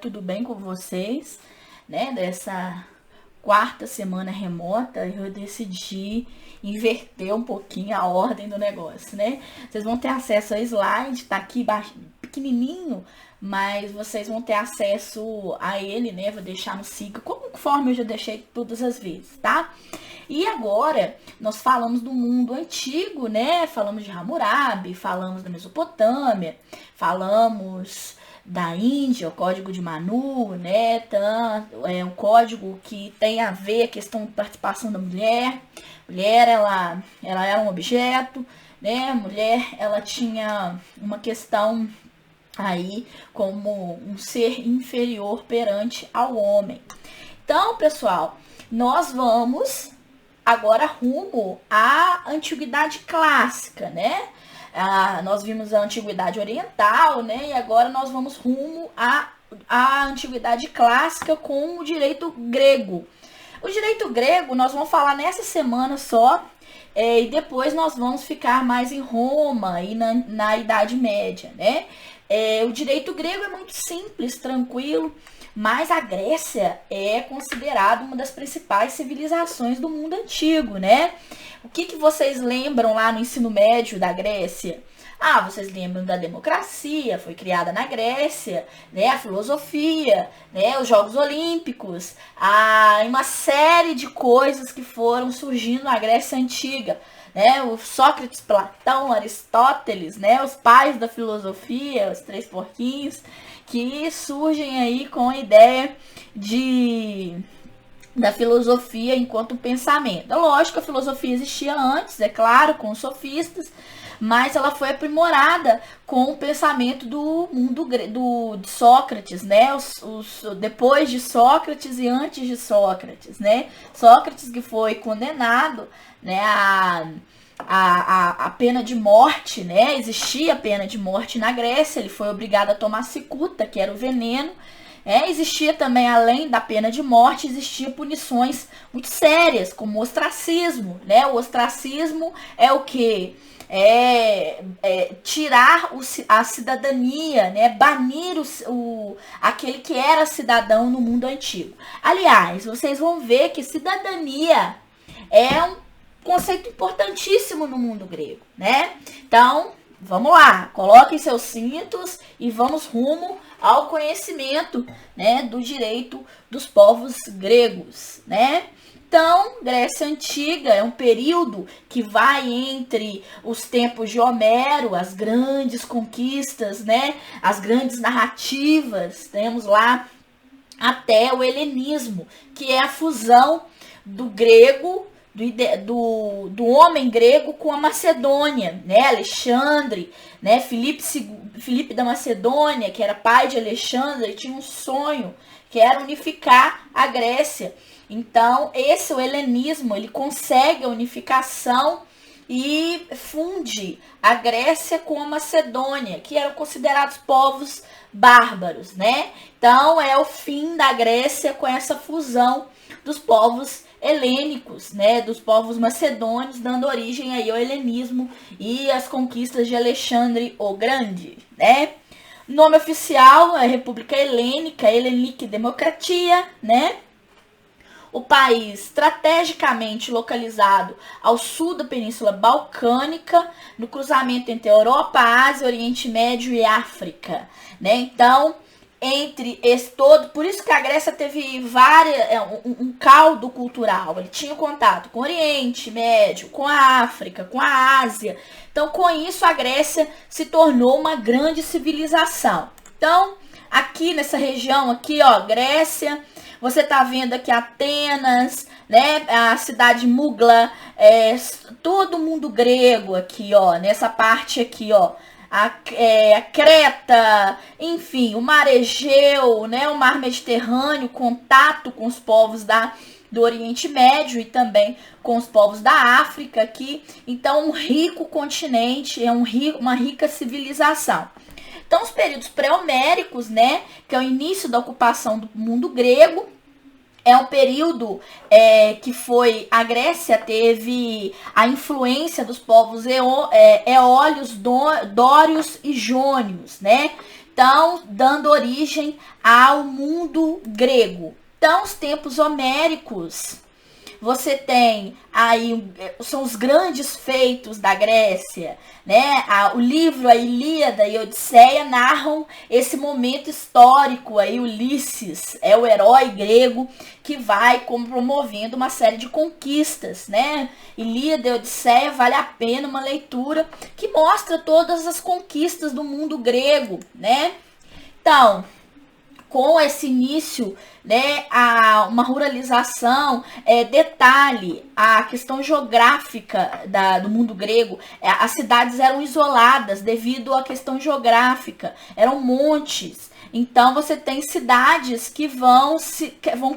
tudo bem com vocês, né? Dessa quarta semana remota, eu decidi inverter um pouquinho a ordem do negócio, né? Vocês vão ter acesso a slide, tá aqui pequenininho, mas vocês vão ter acesso a ele, né? Vou deixar no Siga, conforme eu já deixei todas as vezes, tá? E agora, nós falamos do mundo antigo, né? Falamos de Hammurabi, falamos da Mesopotâmia, falamos da Índia, o Código de Manu, né? É um código que tem a ver a questão de participação da mulher. Mulher, ela era um objeto, né? Mulher, ela tinha uma questão aí como um ser inferior perante ao homem. Então, pessoal, nós vamos agora rumo à antiguidade clássica, né? Nós vimos a antiguidade oriental, né? E agora nós vamos rumo à antiguidade clássica com o direito grego. O direito grego nós vamos falar nessa semana só, e depois nós vamos ficar mais em Roma e na Idade Média, né? O direito grego é muito simples, tranquilo, mas a Grécia é considerada uma das principais civilizações do mundo antigo, né? O que vocês lembram lá no ensino médio da Grécia? Vocês lembram da democracia, foi criada na Grécia, né? A filosofia, né? Os Jogos Olímpicos, uma série de coisas que foram surgindo na Grécia Antiga, né? O Sócrates, Platão, Aristóteles, né? Os pais da filosofia, os três porquinhos, que surgem aí com a ideia da filosofia enquanto pensamento. É lógico que a filosofia existia antes, é claro, com os sofistas, mas ela foi aprimorada com o pensamento do mundo de Sócrates, né? Depois de Sócrates e antes de Sócrates, né? Sócrates que foi condenado, né, a pena de morte, né? Existia a pena de morte na Grécia, ele foi obrigado a tomar cicuta, que era o veneno. Existia também, além da pena de morte, existia punições muito sérias, como o ostracismo, né? O ostracismo é o quê? Tirar a cidadania, né? Banir aquele que era cidadão no mundo antigo. Aliás, vocês vão ver que cidadania é um conceito importantíssimo no mundo grego, né? Então, vamos lá, coloquem seus cintos e vamos rumo ao conhecimento, né, do direito dos povos gregos, né? Então, Grécia Antiga é um período que vai entre os tempos de Homero, as grandes conquistas, né, as grandes narrativas, temos lá até o helenismo, que é a fusão do grego, do homem grego com a Macedônia, né? Alexandre, né? Filipe da Macedônia, que era pai de Alexandre, tinha um sonho que era unificar a Grécia. Então, o helenismo, ele consegue a unificação e funde a Grécia com a Macedônia, que eram considerados povos bárbaros, né? Então, é o fim da Grécia com essa fusão dos povos helênicos, né, dos povos macedônios, dando origem aí ao helenismo e às conquistas de Alexandre o Grande, né? O nome oficial é República Helênica, Hellenic Democratia, né? O país estrategicamente localizado ao sul da Península Balcânica, no cruzamento entre Europa, Ásia, Oriente Médio e África, né? Então, entre esse todo, por isso que a Grécia teve um caldo cultural, ele tinha contato com o Oriente Médio, com a África, com a Ásia. Então, com isso, a Grécia se tornou uma grande civilização. Então, aqui nessa região aqui, ó, Grécia, você tá vendo aqui Atenas, né, a cidade Mugla, todo mundo grego aqui, ó, nessa parte aqui, ó. A Creta, enfim, o Mar Egeu, né, o Mar Mediterrâneo, contato com os povos do Oriente Médio e também com os povos da África aqui. Então, um rico continente, uma rica civilização. Então, os períodos pré-homéricos, né, que é o início da ocupação do mundo grego, é um período que a Grécia teve a influência dos povos eólios, dórios e jônios, né? então dando origem ao mundo grego. Então, os tempos homéricos, você tem aí, são os grandes feitos da Grécia, né? O livro, a Ilíada e a Odisseia narram esse momento histórico aí. Ulisses é o herói grego que vai promovendo uma série de conquistas, né? Ilíada e Odisseia vale a pena uma leitura que mostra todas as conquistas do mundo grego, né? Então, com esse início, né, uma ruralização, detalhe, a questão geográfica do mundo grego, as cidades eram isoladas devido à questão geográfica, eram montes. Então você tem cidades que vão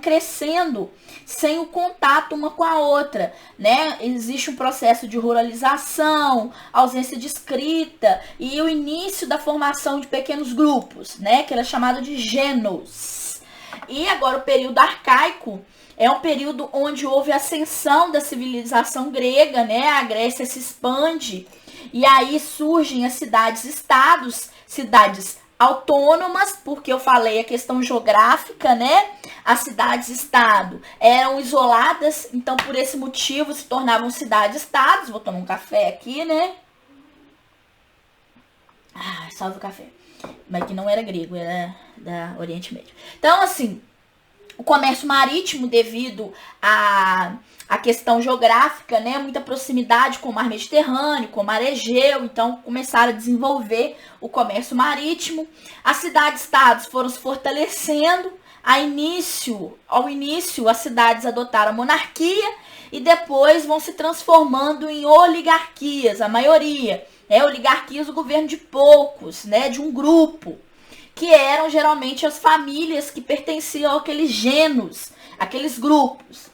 crescendo sem o contato uma com a outra, né? Existe um processo de ruralização, ausência de escrita e o início da formação de pequenos grupos, né? Que era chamado de gênos. E agora o período arcaico é um período onde houve ascensão da civilização grega, né? A Grécia se expande e aí surgem as cidades-estados, cidades autônomas, porque eu falei a questão geográfica, né? As cidades-estado eram isoladas, então por esse motivo se tornavam cidades-estados. Vou tomar um café aqui, né? Salve o café. Mas que não era grego, era da Oriente Médio. Então, assim, o comércio marítimo, devido à questão geográfica, né, muita proximidade com o mar Mediterrâneo, com o mar Egeu, então começaram a desenvolver o comércio marítimo. As cidades-estados foram se fortalecendo. Ao início, as cidades adotaram a monarquia e depois vão se transformando em oligarquias, a maioria. Oligarquias, o governo de poucos, né, de um grupo, que eram geralmente as famílias que pertenciam àqueles gênos, aqueles grupos.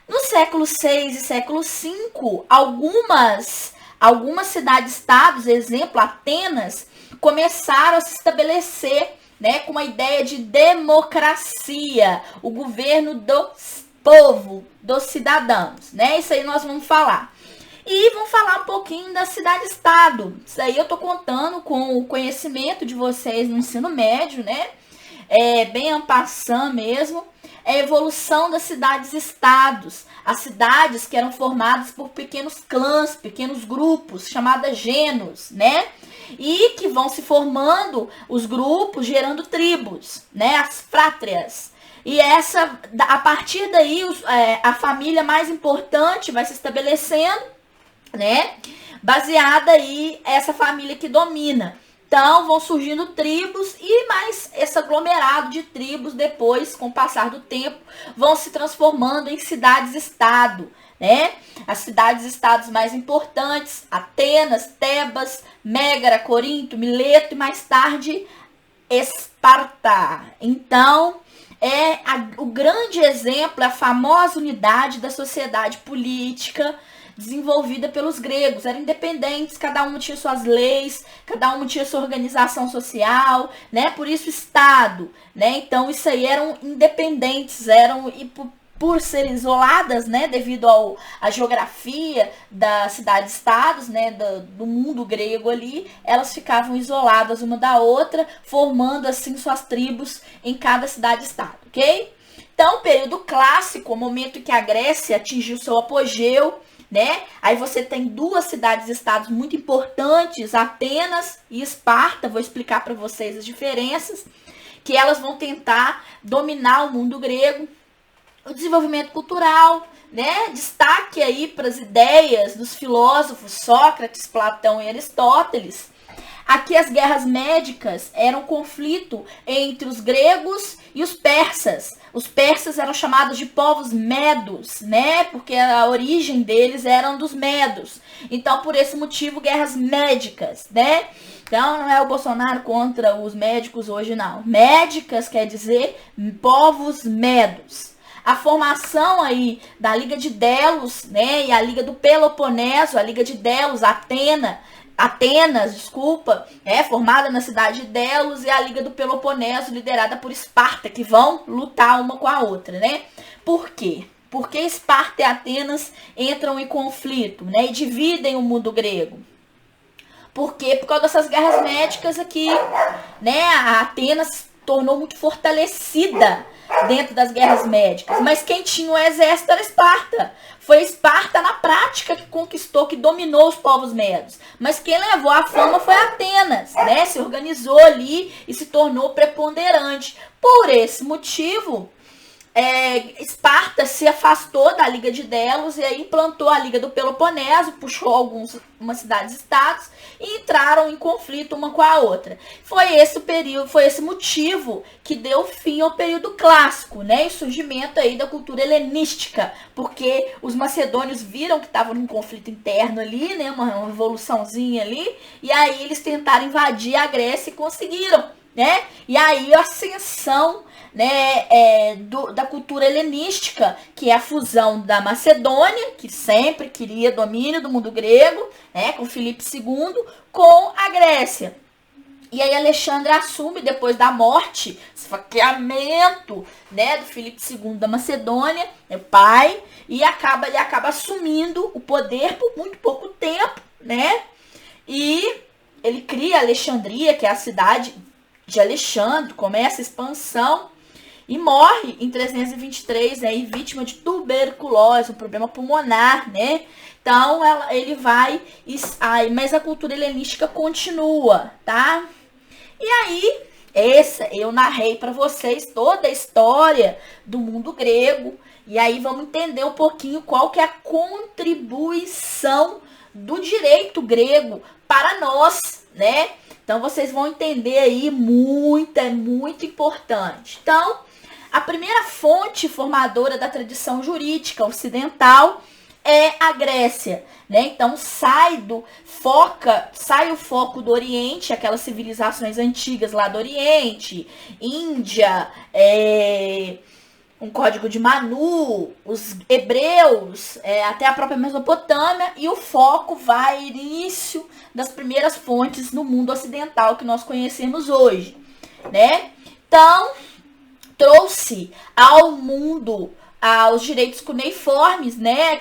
No século VI e século V, algumas cidades-estados, exemplo, Atenas, começaram a se estabelecer, né, com uma ideia de democracia, o governo do povo, dos cidadãos, né? Isso aí nós vamos falar. E vamos falar um pouquinho da cidade-estado. Isso aí eu tô contando com o conhecimento de vocês no ensino médio, né? Bem en passant mesmo. A evolução das cidades-estados. As cidades que eram formadas por pequenos clãs, pequenos grupos, chamadas gênos, né? E que vão se formando os grupos, gerando tribos, né? As frátrias. E a partir daí, a família mais importante vai se estabelecendo, né? Baseada aí essa família que domina. Então vão surgindo tribos e mais esse aglomerado de tribos depois, com o passar do tempo, vão se transformando em cidades-estado, né? As cidades-estados mais importantes, Atenas, Tebas, Mégara, Corinto, Mileto e mais tarde Esparta. Então o grande exemplo, a famosa unidade da sociedade política desenvolvida pelos gregos. Eram independentes, cada um tinha suas leis, cada um tinha sua organização social, né? Por isso Estado, né? Então isso aí eram independentes, e por serem isoladas, né, devido à geografia das cidades-estados, né, do mundo grego ali, elas ficavam isoladas uma da outra, formando assim suas tribos em cada cidade-estado, ok? Então, período clássico, o momento em que a Grécia atingiu seu apogeu, né? Aí você tem duas cidades-estados muito importantes, Atenas e Esparta. Vou explicar para vocês as diferenças, que elas vão tentar dominar o mundo grego. O desenvolvimento cultural, né? Destaque aí para as ideias dos filósofos Sócrates, Platão e Aristóteles. Aqui as guerras médicas eram um conflito entre os gregos e os persas. Os persas eram chamados de povos medos, né? Porque a origem deles eram dos medos. Então, por esse motivo, guerras médicas, né? Então, não é o Bolsonaro contra os médicos hoje, não. Médicas quer dizer povos medos. A formação aí da Liga de Delos, né? E a Liga do Peloponeso, a Liga de Delos, Atenas, formada na cidade de Delos, e a Liga do Peloponeso, liderada por Esparta, que vão lutar uma com a outra, né? Por quê? Porque Esparta e Atenas entram em conflito, né? E dividem o mundo grego. Por quê? Por causa dessas guerras médicas aqui, né? A Atenas se tornou muito fortalecida dentro das guerras médicas. Mas quem tinha o exército era Esparta. Foi Esparta, na prática, que conquistou, que dominou os povos medos. Mas quem levou a fama foi Atenas, né? Se organizou ali e se tornou preponderante. Por esse motivo, Esparta se afastou da Liga de Delos e aí implantou a Liga do Peloponeso, puxou algumas cidades-estados e entraram em conflito uma com a outra. Foi esse período, foi esse motivo que deu fim ao período clássico, né? E surgimento aí da cultura helenística, porque os macedônios viram que estavam num conflito interno ali, né? Uma revoluçãozinha ali, e aí eles tentaram invadir a Grécia e conseguiram, né? E aí a ascensão, né, da cultura helenística, que é a fusão da Macedônia, que sempre queria domínio do mundo grego, né, com Filipe II, com a Grécia. E aí Alexandre assume, depois da morte, esfaqueamento, né, do Filipe II da Macedônia, é pai, e ele acaba assumindo o poder por muito pouco tempo, né? E ele cria Alexandria, que é a cidade de Alexandre, começa a expansão e morre em 323, aí, vítima de tuberculose, um problema pulmonar, né? Então, ele vai... mas a cultura helenística continua, tá? E aí, eu narrei para vocês toda a história do mundo grego. E aí, vamos entender um pouquinho qual que é a contribuição do direito grego para nós, né? Então, vocês vão entender aí é muito importante. Então, a primeira fonte formadora da tradição jurídica ocidental é a Grécia, né? Então sai o foco do Oriente, aquelas civilizações antigas lá do Oriente, Índia, um código de Manu, os hebreus, até a própria Mesopotâmia, e o foco vai ao início das primeiras fontes no mundo ocidental que nós conhecemos hoje, né? Então, trouxe ao mundo os direitos cuneiformes, né?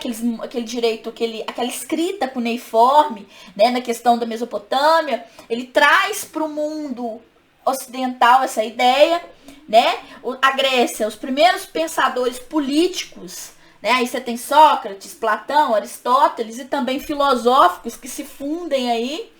Aquela escrita cuneiforme, né? Na questão da Mesopotâmia, ele traz para o mundo ocidental essa ideia, né? A Grécia, os primeiros pensadores políticos, né? Aí você tem Sócrates, Platão, Aristóteles e também filosóficos que se fundem aí.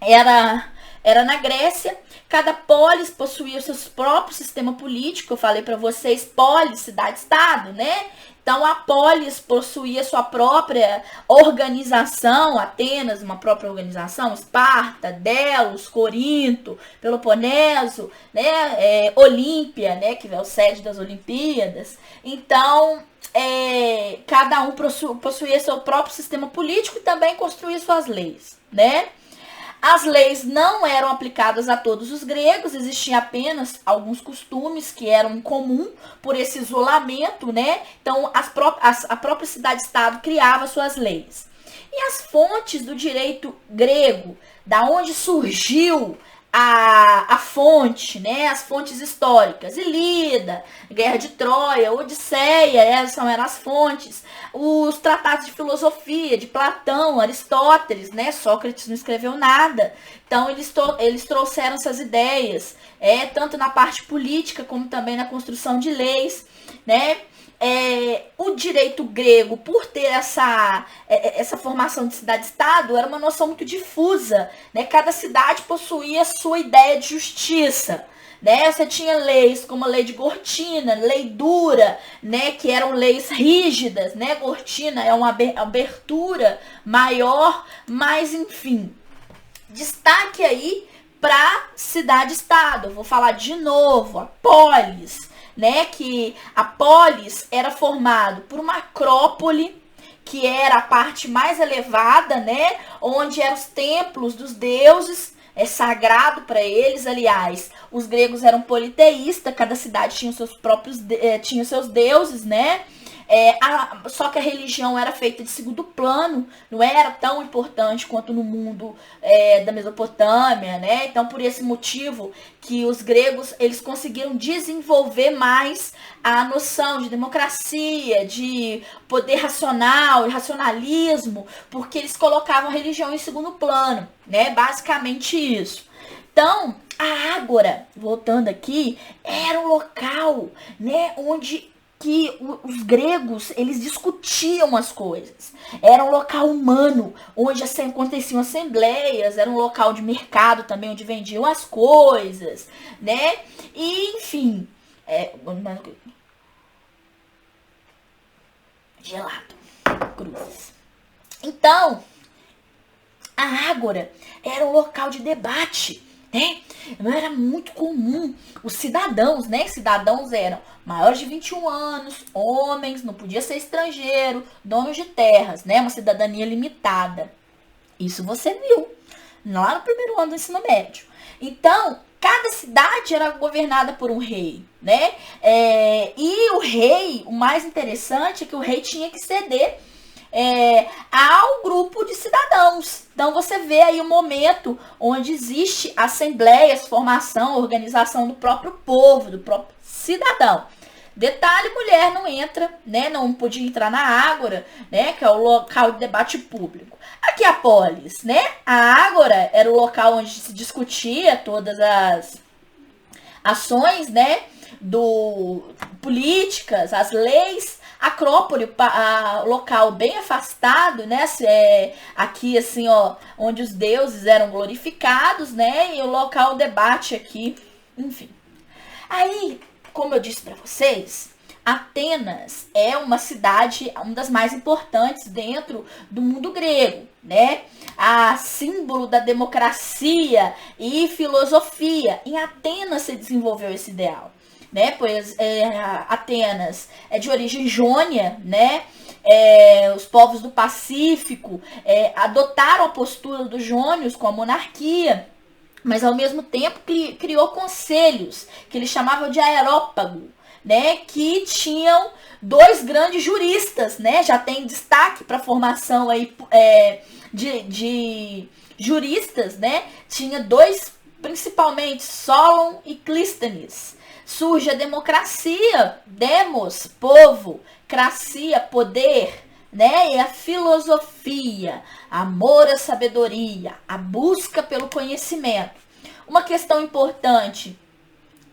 Era na Grécia. Cada polis possuía o seu próprio sistema político. Eu falei para vocês, polis, cidade-estado, né? Então, a polis possuía sua própria organização, Atenas, uma própria organização, Esparta, Delos, Corinto, Peloponeso, né? Olímpia, né? Que é o sede das Olimpíadas. Então, cada um possuía seu próprio sistema político e também construía suas leis, né? As leis não eram aplicadas a todos os gregos, existiam apenas alguns costumes que eram comum por esse isolamento, né? Então, a própria cidade-estado criava suas leis. E as fontes do direito grego, da onde surgiu a fonte, né? As fontes históricas, Ilíada, Guerra de Troia, Odisseia, essas eram as fontes. Os tratados de filosofia, de Platão, Aristóteles, né? Sócrates não escreveu nada. Então, eles trouxeram essas ideias, tanto na parte política, como também na construção de leis, né? O direito grego, por ter essa formação de cidade-estado, era uma noção muito difusa, né? Cada cidade possuía a sua ideia de justiça, né? Você tinha leis como a lei de Gortina, lei dura, né? Que eram leis rígidas, né? Gortina é uma abertura maior, mas enfim. Destaque aí para cidade-estado. Eu vou falar de novo, a polis, né, que a polis era formado por uma acrópole, que era a parte mais elevada, né, onde eram os templos dos deuses, sagrado para eles. Aliás, os gregos eram politeístas, cada cidade tinha seus próprios tinha seus deuses, né, Só que a religião era feita de segundo plano, não era tão importante quanto no mundo da Mesopotâmia, né? Então, por esse motivo que os gregos eles conseguiram desenvolver mais a noção de democracia, de poder racional, racionalismo, porque eles colocavam a religião em segundo plano, né? Basicamente isso. Então, a Ágora, voltando aqui, era um local, né, onde que os gregos, eles discutiam as coisas. Era um local humano, onde aconteciam assembleias, era um local de mercado também, onde vendiam as coisas, né? E, enfim, gelado, cruzes. Então, a Ágora era um local de debate, né? Não era muito comum os cidadãos, né? Cidadãos eram maiores de 21 anos, homens, não podia ser estrangeiro, donos de terras, né? Uma cidadania limitada. Isso você viu lá no primeiro ano do ensino médio. Então, cada cidade era governada por um rei, né? E o rei, o mais interessante é que o rei tinha que ceder ao grupo de cidadãos. Então você vê aí o momento onde existe assembleias, formação, organização do próprio povo, do próprio cidadão. Detalhe, mulher não entra, né? Não podia entrar na Ágora, né? Que é o local de debate público. Aqui a polis, né? A Ágora era o local onde se discutia todas as ações, né? Políticas, as leis. Acrópole, local bem afastado, né? Aqui, assim, ó, onde os deuses eram glorificados, né? E o local debate aqui, enfim. Aí, como eu disse para vocês, Atenas é uma cidade, uma das mais importantes dentro do mundo grego, né? A símbolo da democracia e filosofia. Em Atenas se desenvolveu esse ideal, né? Pois Atenas é de origem jônia, né? Os povos do Pacífico adotaram a postura dos jônios com a monarquia, mas ao mesmo tempo criou conselhos que eles chamavam de aerópago, né? Que tinham dois grandes juristas, né? Já tem destaque para a formação aí de juristas, né? Tinha dois, principalmente Solon e Clístenes. Surge a democracia, demos, povo, cracia, poder, né? E a filosofia, amor à sabedoria, a busca pelo conhecimento. Uma questão importante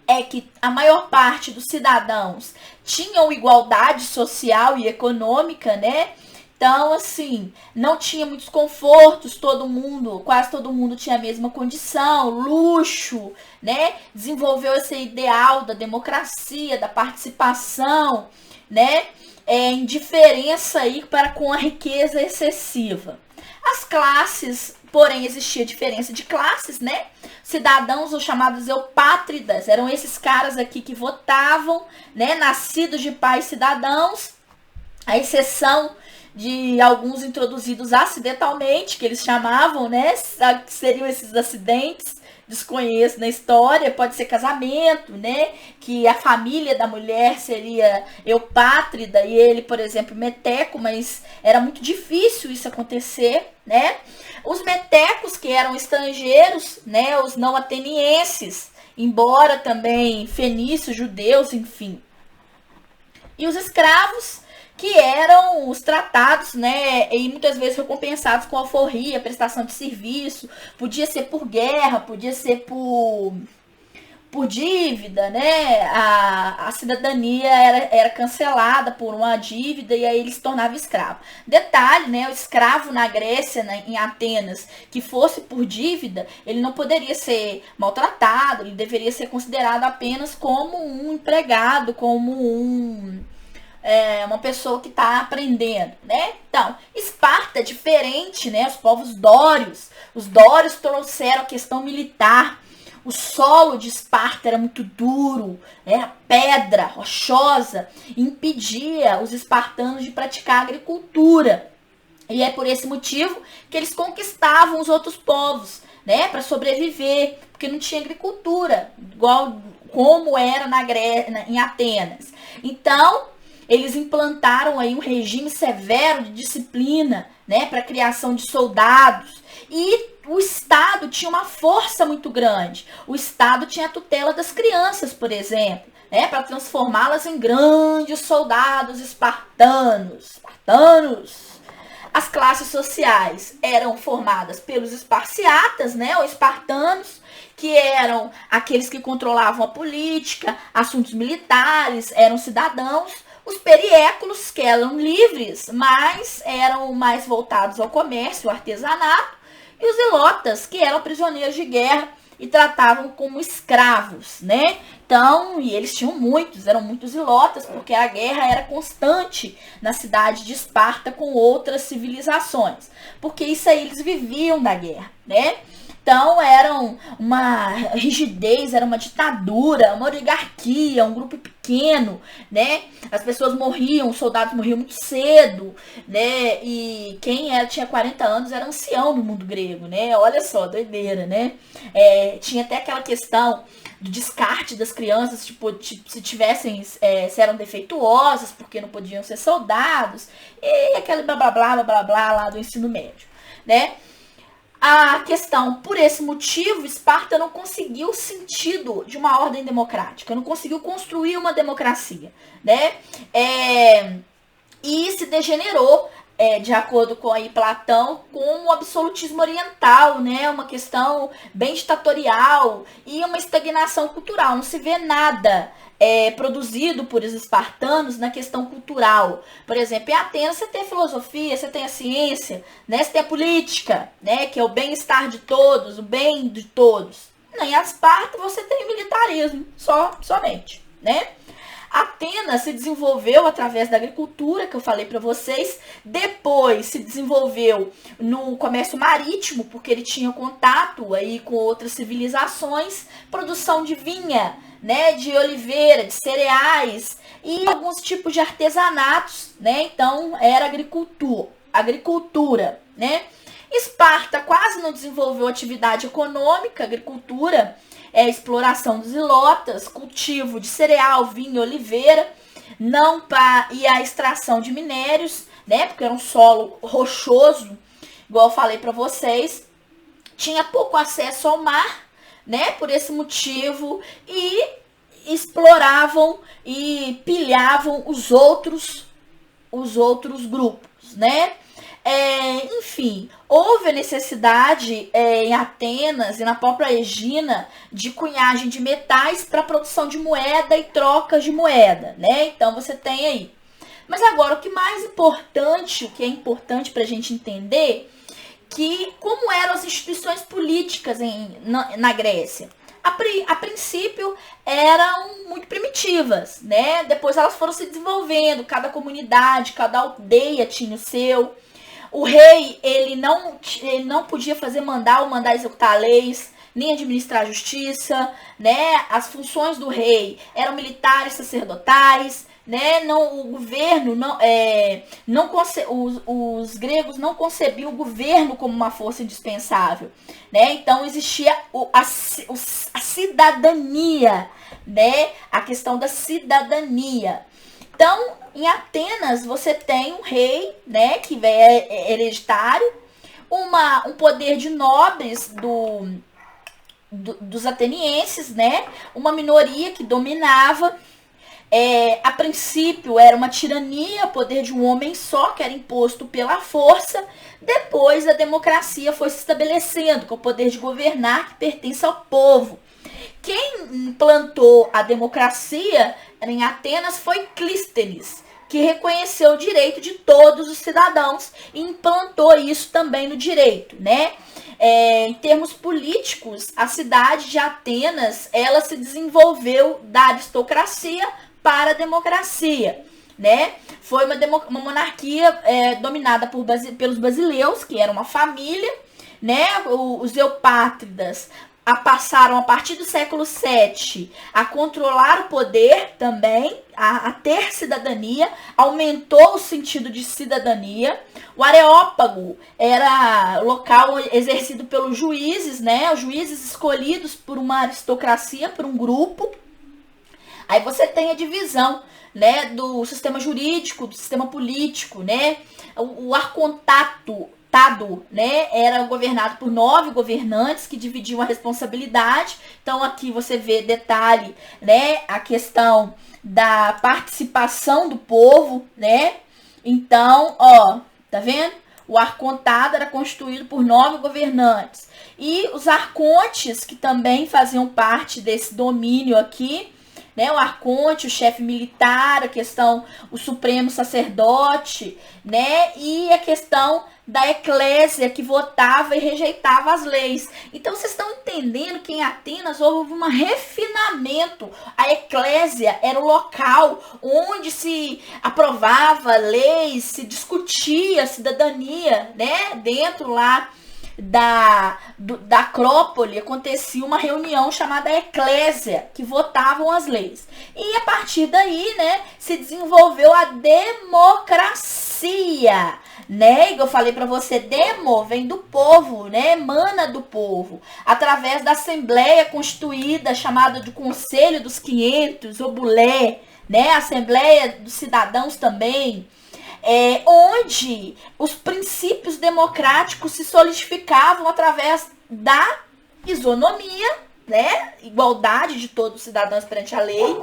é que a maior parte dos cidadãos tinham igualdade social e econômica, né? Então, assim, não tinha muitos confortos, quase todo mundo tinha a mesma condição, luxo, né? Desenvolveu esse ideal da democracia, da participação, né? Indiferença aí para com a riqueza excessiva. As classes, porém, existia diferença de classes, né? Cidadãos, os chamados eupátridas, eram esses caras aqui que votavam, né? Nascidos de pais cidadãos, a exceção de alguns introduzidos acidentalmente, que eles chamavam, né? Que seriam esses acidentes, desconheço na história, pode ser casamento, né? Que a família da mulher seria eupátrida e ele, por exemplo, meteco, mas era muito difícil isso acontecer, né? Os metecos, que eram estrangeiros, né? Os não atenienses, embora também fenícios, judeus, enfim. E os escravos, que eram os tratados, né, e muitas vezes recompensados com alforria, prestação de serviço, podia ser por guerra, podia ser por dívida, né, a cidadania era cancelada por uma dívida e aí ele se tornava escravo. Detalhe, né, o escravo na Grécia, né, em Atenas, que fosse por dívida, ele não poderia ser maltratado, ele deveria ser considerado apenas como um empregado, como uma pessoa que está aprendendo, né? Então, Esparta é diferente, né? Os povos dórios. Os dórios trouxeram a questão militar. O solo de Esparta era muito duro, era pedra, rochosa, e impedia os espartanos de praticar agricultura. E é por esse motivo que eles conquistavam os outros povos, né? Para sobreviver, porque não tinha agricultura, igual como era em Atenas. Então, eles implantaram aí um regime severo de disciplina, né, para a criação de soldados. E o Estado tinha uma força muito grande. O Estado tinha a tutela das crianças, por exemplo, né, para transformá-las em grandes soldados espartanos. As classes sociais eram formadas pelos esparciatas, né, ou espartanos, que eram aqueles que controlavam a política, assuntos militares, eram cidadãos. Os periéculos, que eram livres, mas eram mais voltados ao comércio, ao artesanato. E os ilotas, que eram prisioneiros de guerra e tratavam como escravos, né? Então, e eles tinham muitos, eram muitos ilotas, porque a guerra era constante na cidade de Esparta com outras civilizações. Porque isso aí eles viviam da guerra, né? Então, eram uma rigidez, era uma ditadura, uma oligarquia, um grupo pequeno, né? As pessoas morriam, os soldados morriam muito cedo, né? E quem tinha 40 anos era ancião no mundo grego, né? Olha só, doideira, né? Tinha até aquela questão do descarte das crianças, tipo se tivessem, se eram defeituosas, porque não podiam ser soldados, e aquele blá blá blá blá blá lá do ensino médio, né? A questão, por esse motivo, Esparta não conseguiu o sentido de uma ordem democrática, não conseguiu construir uma democracia, né? E se degenerou, de acordo com aí Platão, com o absolutismo oriental, né? Uma questão bem ditatorial e uma estagnação cultural. Não se vê nada produzido por os espartanos na questão cultural. Por exemplo, em Atenas você tem a filosofia, você tem a ciência, né? Você tem a política, né? Que é o bem-estar de todos, o bem de todos. Em Esparta você tem o militarismo, somente, né? Atenas se desenvolveu através da agricultura, que eu falei para vocês. Depois se desenvolveu no comércio marítimo, porque ele tinha contato aí com outras civilizações. Produção de vinha, né, de oliveira, de cereais e alguns tipos de artesanatos, né? Então era agricultura, né? Esparta quase não desenvolveu atividade econômica, agricultura, exploração dos ilotas, cultivo de cereal, vinho e oliveira, e a extração de minérios, né? Porque era um solo rochoso, igual eu falei para vocês, tinha pouco acesso ao mar, né? Por esse motivo, e exploravam e pilhavam os outros grupos, né? Enfim, houve a necessidade em Atenas e na própria Egina de cunhagem de metais para produção de moeda e trocas de moeda, né? Então você tem aí. Mas agora o que é importante para a gente entender, que como eram as instituições políticas na Grécia. A princípio eram muito primitivas, né? Depois elas foram se desenvolvendo, cada comunidade, cada aldeia tinha o seu. O rei, ele não podia mandar executar leis, nem administrar a justiça, né? As funções do rei eram militares, sacerdotais, né? O governo, os gregos não concebiam o governo como uma força indispensável, né? Então existia a cidadania, né? A questão da cidadania. Então, em Atenas, você tem um rei, né, que é hereditário, um poder de nobres dos atenienses, né, uma minoria que dominava. A princípio, era uma tirania, o poder de um homem só, que era imposto pela força. Depois, a democracia foi se estabelecendo, com o poder de governar que pertence ao povo. Quem implantou a democracia em Atenas foi Clístenes, que reconheceu o direito de todos os cidadãos e implantou isso também no direito, né? Em termos políticos, a cidade de Atenas, ela se desenvolveu da aristocracia para a democracia, né? Foi uma monarquia dominada pelos basileus, que era uma família, né? Os eupátridas passaram a partir do século VII a controlar o poder também, a ter cidadania, aumentou o sentido de cidadania. O Areópago era local exercido pelos juízes, né? Os juízes escolhidos por uma aristocracia, por um grupo. Aí você tem a divisão, né, do sistema jurídico, do sistema político, né? O arcontado, né, era governado por 9 governantes que dividiam a responsabilidade. Então aqui você vê detalhe, né, a questão da participação do povo, né? Então, ó, tá vendo? O arcontado era constituído por 9 governantes. E os arcontes, que também faziam parte desse domínio aqui, né? O arconte, o chefe militar, a questão, o supremo sacerdote, né? E a questão da eclésia, que votava e rejeitava as leis. Então, vocês estão entendendo que em Atenas houve um refinamento. A eclésia era o local onde se aprovava leis, se discutia a cidadania, né? Dentro lá da Acrópole acontecia uma reunião chamada Eclésia, que votavam as leis. E a partir daí, né, se desenvolveu a democracia, né? Eu falei para você, demo vem do povo, né? Emana do povo, através da assembleia constituída, chamada de Conselho dos 500, ou Bulé, né? Assembleia dos cidadãos também. Onde os princípios democráticos se solidificavam através da isonomia, né? Igualdade de todos os cidadãos perante a lei,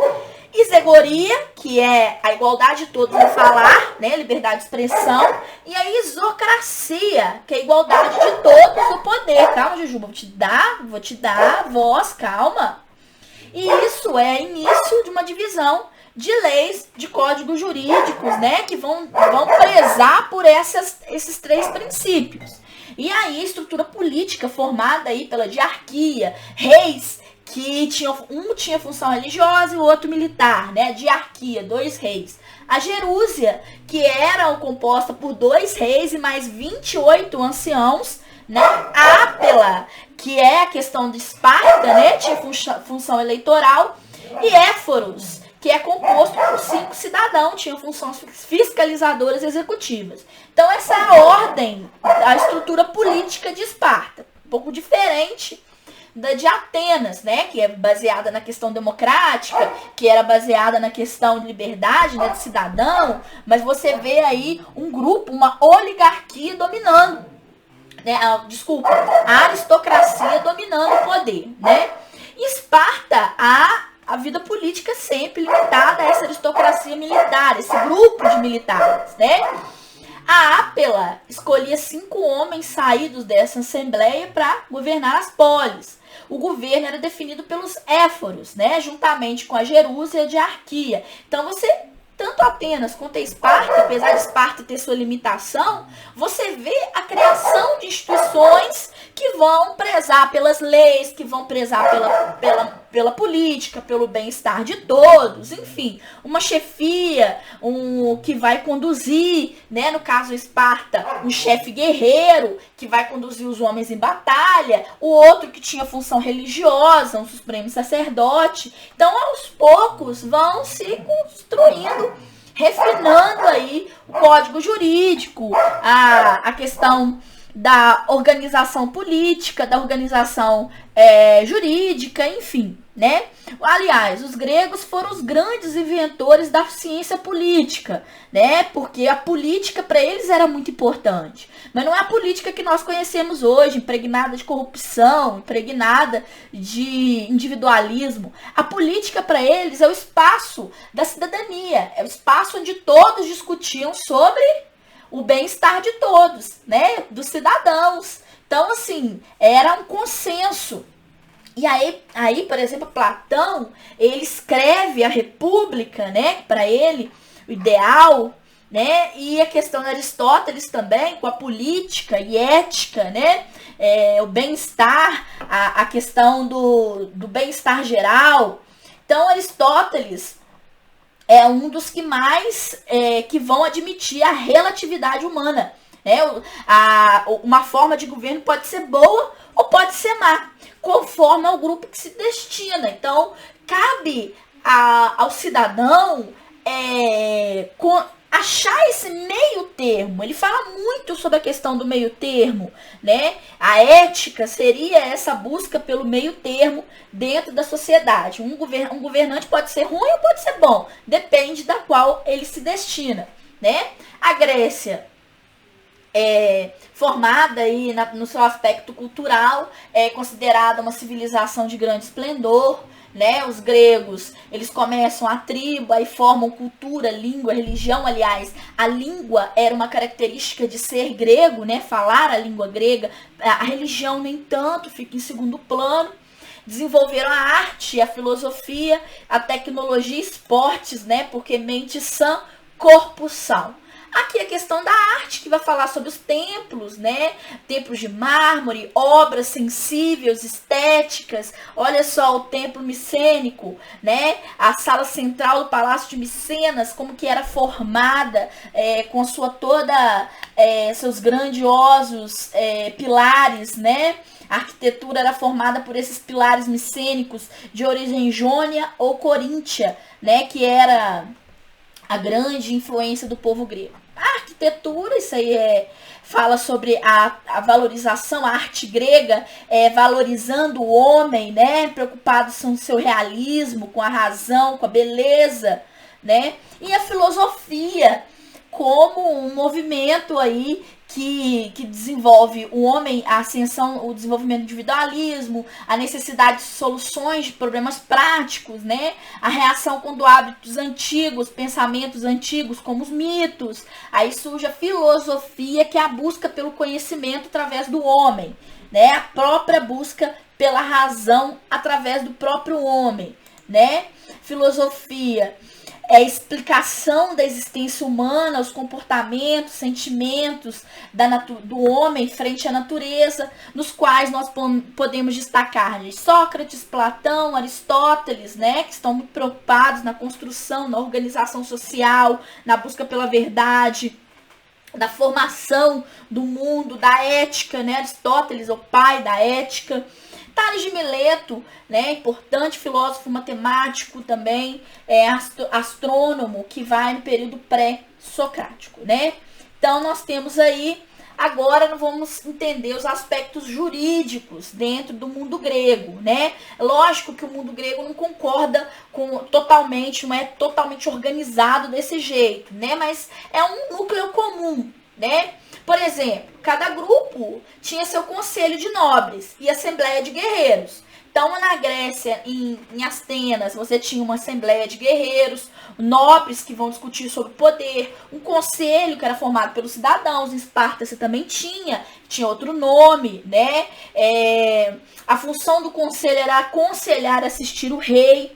isegoria, que é a igualdade de todos no falar, né? Liberdade de expressão, e a isocracia, que é a igualdade de todos no poder. Calma, Jujuba, vou te dar voz, calma. E isso é início de uma divisão de leis, de códigos jurídicos, né, que vão prezar por esses 3 princípios. E aí, estrutura política formada aí pela diarquia, reis que um tinha função religiosa e o outro militar, né, diarquia, 2 reis. A gerúsia, que era composta por 2 reis e mais 28 anciãos, né, a ápela, que é a questão de Esparta, né, tinha função eleitoral, e Éforos, que é composto por 5 cidadãos, tinham funções fiscalizadoras e executivas. Então, essa é a ordem, a estrutura política de Esparta. Um pouco diferente da de Atenas, né? Que é baseada na questão democrática, que era baseada na questão de liberdade, né, de cidadão. Mas você vê aí um grupo, uma oligarquia dominando. Né? Desculpa, a aristocracia dominando o poder, né? Em Esparta, a vida política sempre limitada a essa aristocracia militar, esse grupo de militares, né? A ápela escolhia 5 homens saídos dessa assembleia para governar as polis. O governo era definido pelos éforos, né? Juntamente com a gerúsia e a diarquia. Então você, tanto Atenas quanto a Esparta, apesar de Esparta ter sua limitação, você vê a criação de instituições que vão prezar pelas leis, que vão prezar pela política, pelo bem-estar de todos, enfim, uma chefia, que vai conduzir, né, no caso Esparta, um chefe guerreiro, que vai conduzir os homens em batalha, o outro que tinha função religiosa, um supremo sacerdote. Então, aos poucos, vão se construindo, refinando aí o código jurídico, a questão da organização política, da organização jurídica, enfim, né? Aliás, os gregos foram os grandes inventores da ciência política, né? Porque a política para eles era muito importante. Mas não é a política que nós conhecemos hoje, impregnada de corrupção, impregnada de individualismo. A política para eles é o espaço da cidadania, é o espaço onde todos discutiam sobre o bem-estar de todos, né? Dos cidadãos. Então, assim, era um consenso. E aí, por exemplo, Platão, ele escreve a República, né? Para ele, o ideal, né? E a questão de Aristóteles também, com a política e ética, né? O bem-estar, a questão do bem-estar geral. Então, Aristóteles é um dos que mais que vão admitir a relatividade humana. Né? Uma forma de governo pode ser boa ou pode ser má, conforme ao grupo que se destina. Então, cabe ao cidadão achar esse meio termo. Ele fala muito sobre a questão do meio termo, né? A ética seria essa busca pelo meio termo dentro da sociedade. Um governante pode ser ruim ou pode ser bom, depende da qual ele se destina, né? A Grécia formada aí no seu aspecto cultural, é considerada uma civilização de grande esplendor, né? Os gregos, eles começam a tribo, aí formam cultura, língua, religião. Aliás, a língua era uma característica de ser grego, né? Falar a língua grega. A religião, nem tanto, fica em segundo plano. Desenvolveram a arte, a filosofia, a tecnologia, esportes, né? Porque mente sã, corpo são. Aqui a questão da arte, que vai falar sobre os templos, né? Templos de mármore, obras sensíveis, estéticas. Olha só o templo micênico, né? A sala central do Palácio de Micenas, como que era formada, com sua seus grandiosos pilares, né? A arquitetura era formada por esses pilares micênicos de origem jônia ou coríntia, né? Que era a grande influência do povo grego. A arquitetura, isso aí fala sobre a valorização, a arte grega, valorizando o homem, né? Preocupado com o seu realismo, com a razão, com a beleza, né? E a filosofia como um movimento aí que desenvolve o homem, a ascensão, o desenvolvimento do individualismo, a necessidade de soluções de problemas práticos, né? A reação contra hábitos antigos, pensamentos antigos, como os mitos. Aí surge a filosofia, que é a busca pelo conhecimento através do homem, né? A própria busca pela razão através do próprio homem, né? Filosofia é a explicação da existência humana, os comportamentos, sentimentos do homem frente à natureza, nos quais nós podemos destacar Sócrates, Platão, Aristóteles, né, que estão muito preocupados na construção, na organização social, na busca pela verdade, da formação do mundo, da ética, né? Aristóteles, o pai da ética. Tales de Mileto, né, importante filósofo matemático também, astrônomo, que vai no período pré-socrático, né? Então nós temos aí, agora vamos entender os aspectos jurídicos dentro do mundo grego, né? Lógico que o mundo grego não concorda totalmente, não é totalmente organizado desse jeito, né? Mas é um núcleo comum, né? Por exemplo, cada grupo tinha seu conselho de nobres e assembleia de guerreiros. Então, na Grécia, em Atenas, você tinha uma assembleia de guerreiros, nobres que vão discutir sobre o poder, um conselho que era formado pelos cidadãos. Em Esparta você também tinha outro nome, né? A função do conselho era aconselhar, assistir o rei.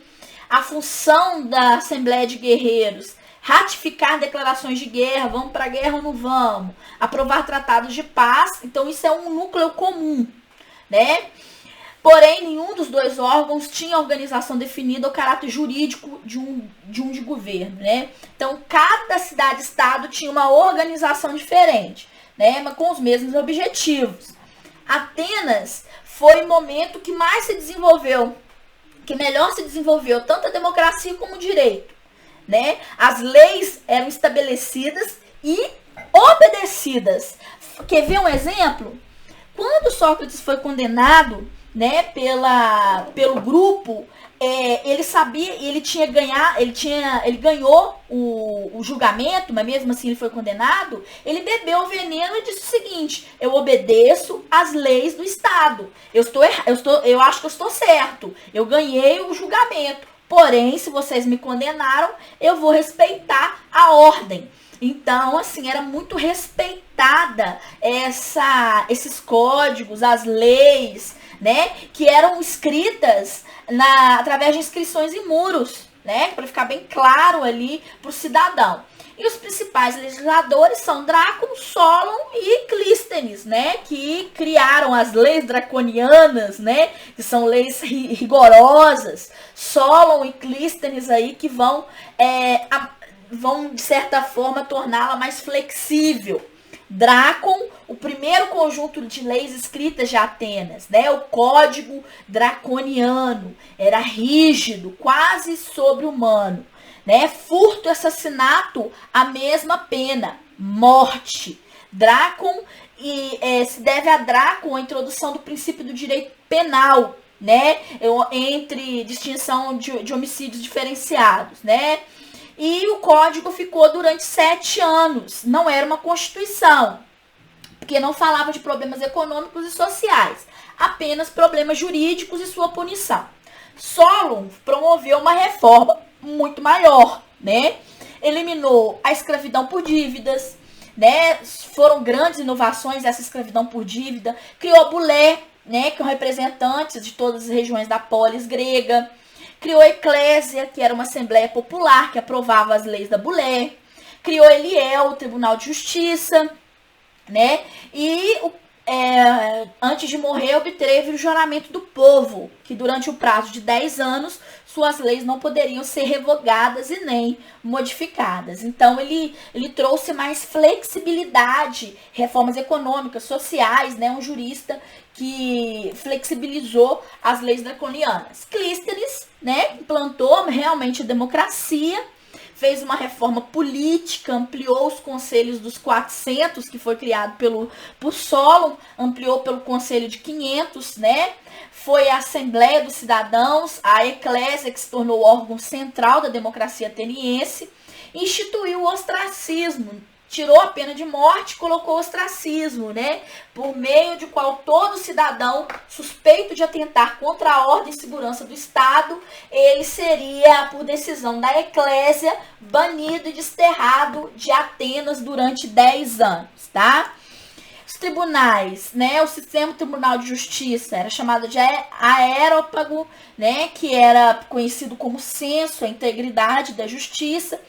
A função da assembleia de guerreiros, ratificar declarações de guerra, vamos para a guerra ou não vamos, aprovar tratados de paz. Então isso é um núcleo comum, né? Porém, nenhum dos dois órgãos tinha organização definida ou caráter jurídico de governo, né? Então cada cidade-estado tinha uma organização diferente, né? Mas com os mesmos objetivos. Atenas foi o momento que mais se desenvolveu, que melhor se desenvolveu tanto a democracia como o direito, né? As leis eram estabelecidas e obedecidas. Quer ver um exemplo? Quando Sócrates foi condenado, né, pelo grupo, ele sabia, ele ganhou o julgamento, mas mesmo assim ele foi condenado. Ele bebeu o veneno e disse o seguinte: eu obedeço às leis do Estado. Eu acho que eu estou certo. Eu ganhei o julgamento. Porém, se vocês me condenaram, eu vou respeitar a ordem. Então, assim, era muito respeitada esses códigos, as leis, né, que eram escritas através de inscrições em muros, né, para ficar bem claro ali para o cidadão. E os principais legisladores são Dráculo, Solon e Clístenes, né, que criaram as leis draconianas, né, que são leis rigorosas. Solon e Clístenes aí que vão, de certa forma, torná-la mais flexível. Drácon, o primeiro conjunto de leis escritas de Atenas, né, o Código Draconiano, era rígido, quase sobre-humano, né? Furto e assassinato, a mesma pena, morte. Drácon se deve a Drácon a introdução do princípio do direito penal, né? Entre distinção de homicídios diferenciados, né? E o código ficou durante 7 anos. Não era uma constituição, porque não falava de problemas econômicos e sociais, apenas problemas jurídicos e sua punição. Solon promoveu uma reforma muito maior, né? Eliminou a escravidão por dívidas, né? Foram grandes inovações essa escravidão por dívida. Criou a bulé, né? Que são representantes de todas as regiões da polis grega. Criou a eclésia, que era uma assembleia popular que aprovava as leis da bulé. Criou Eliel, o Tribunal de Justiça, né? E antes de morrer, obteve o juramento do povo, que durante o prazo de 10 anos, suas leis não poderiam ser revogadas e nem modificadas. Então, ele trouxe mais flexibilidade, reformas econômicas, sociais, né? Um jurista que flexibilizou as leis draconianas. Clístenes, né? Implantou realmente a democracia, fez uma reforma política, ampliou os conselhos dos 400, que foi criado por Solon, ampliou pelo conselho de 500, né? Foi a Assembleia dos Cidadãos, a Eclésia, que se tornou o órgão central da democracia ateniense, instituiu o ostracismo, tirou a pena de morte, colocou o ostracismo, né? Por meio de qual todo cidadão suspeito de atentar contra a ordem e segurança do Estado, ele seria, por decisão da Eclésia, banido e desterrado de Atenas durante 10 anos, tá? Os tribunais, né? O sistema tribunal de justiça era chamado de aerópago, né? Que era conhecido como censo, a integridade da justiça,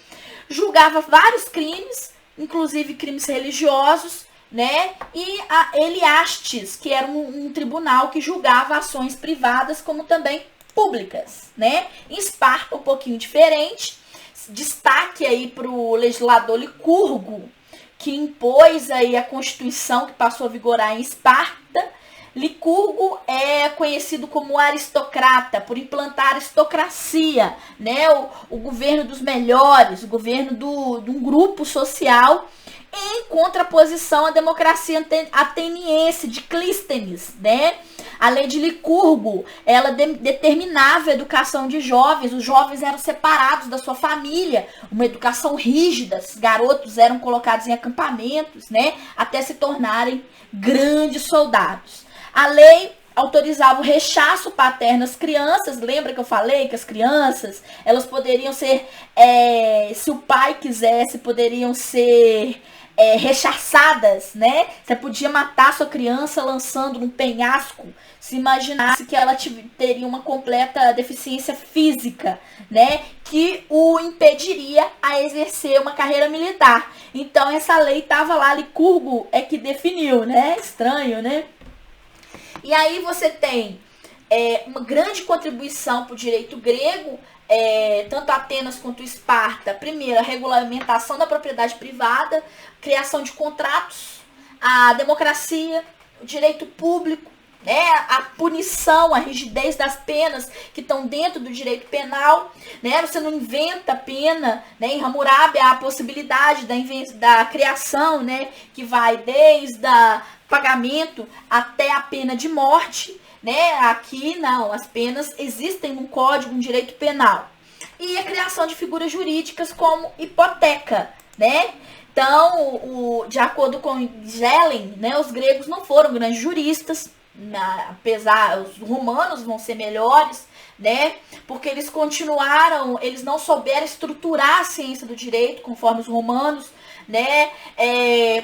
julgava vários crimes, inclusive crimes religiosos, né? E a Eliastes, que era um tribunal que julgava ações privadas como também públicas, né? Em Esparta, um pouquinho diferente. Destaque aí para o legislador Licurgo, que impôs aí a Constituição que passou a vigorar em Esparta. Licurgo é conhecido como aristocrata, por implantar a aristocracia, né? O governo dos melhores, o governo de um grupo social, em contraposição à democracia ateniense de Clístenes, né? A lei de Licurgo, ela determinava a educação de jovens, os jovens eram separados da sua família, uma educação rígida, os garotos eram colocados em acampamentos, né? Até se tornarem grandes soldados. A lei autorizava o rechaço paterno às crianças. Lembra que eu falei que as crianças, elas poderiam ser, se o pai quisesse, poderiam ser rechaçadas, né? Você podia matar sua criança lançando num penhasco, se imaginasse que ela teria uma completa deficiência física, né? Que o impediria a exercer uma carreira militar. Então essa lei estava lá, Licurgo é que definiu, né? Estranho, né? E aí você tem uma grande contribuição para o direito grego, tanto Atenas quanto Esparta. Primeiro, a regulamentação da propriedade privada, criação de contratos, a democracia, o direito público, né, a punição, a rigidez das penas que estão dentro do direito penal, né, você não inventa pena, né, em Hammurabi há a possibilidade da criação, né, que vai desde o pagamento até a pena de morte, né, aqui não, as penas existem no código, no direito penal. E a criação de figuras jurídicas como hipoteca, né. Então, de acordo com Gelen, né, os gregos não foram grandes juristas, apesar, os romanos vão ser melhores, né? Porque eles continuaram, eles não souberam estruturar a ciência do direito conforme os romanos, né?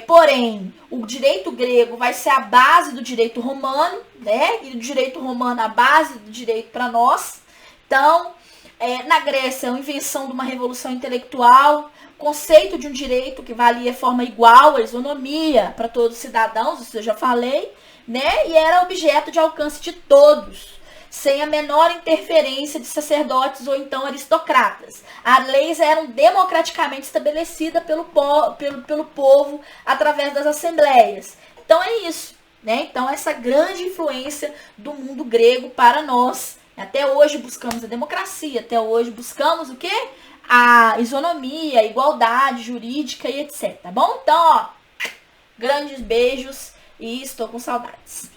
Porém, o direito grego vai ser a base do direito romano, né? E o direito romano a base do direito para nós. Então, na Grécia, a invenção de uma revolução intelectual, conceito de um direito que valia de forma igual, a isonomia para todos os cidadãos, isso eu já falei, né? E era objeto de alcance de todos, sem a menor interferência de sacerdotes ou então aristocratas. As leis eram democraticamente estabelecidas pelo povo através das assembleias. Então é isso, né? Então essa grande influência do mundo grego para nós. Até hoje buscamos a democracia, até hoje buscamos o quê? a isonomia, a igualdade jurídica e etc, tá bom? Então, ó, grandes beijos e estou com saudades.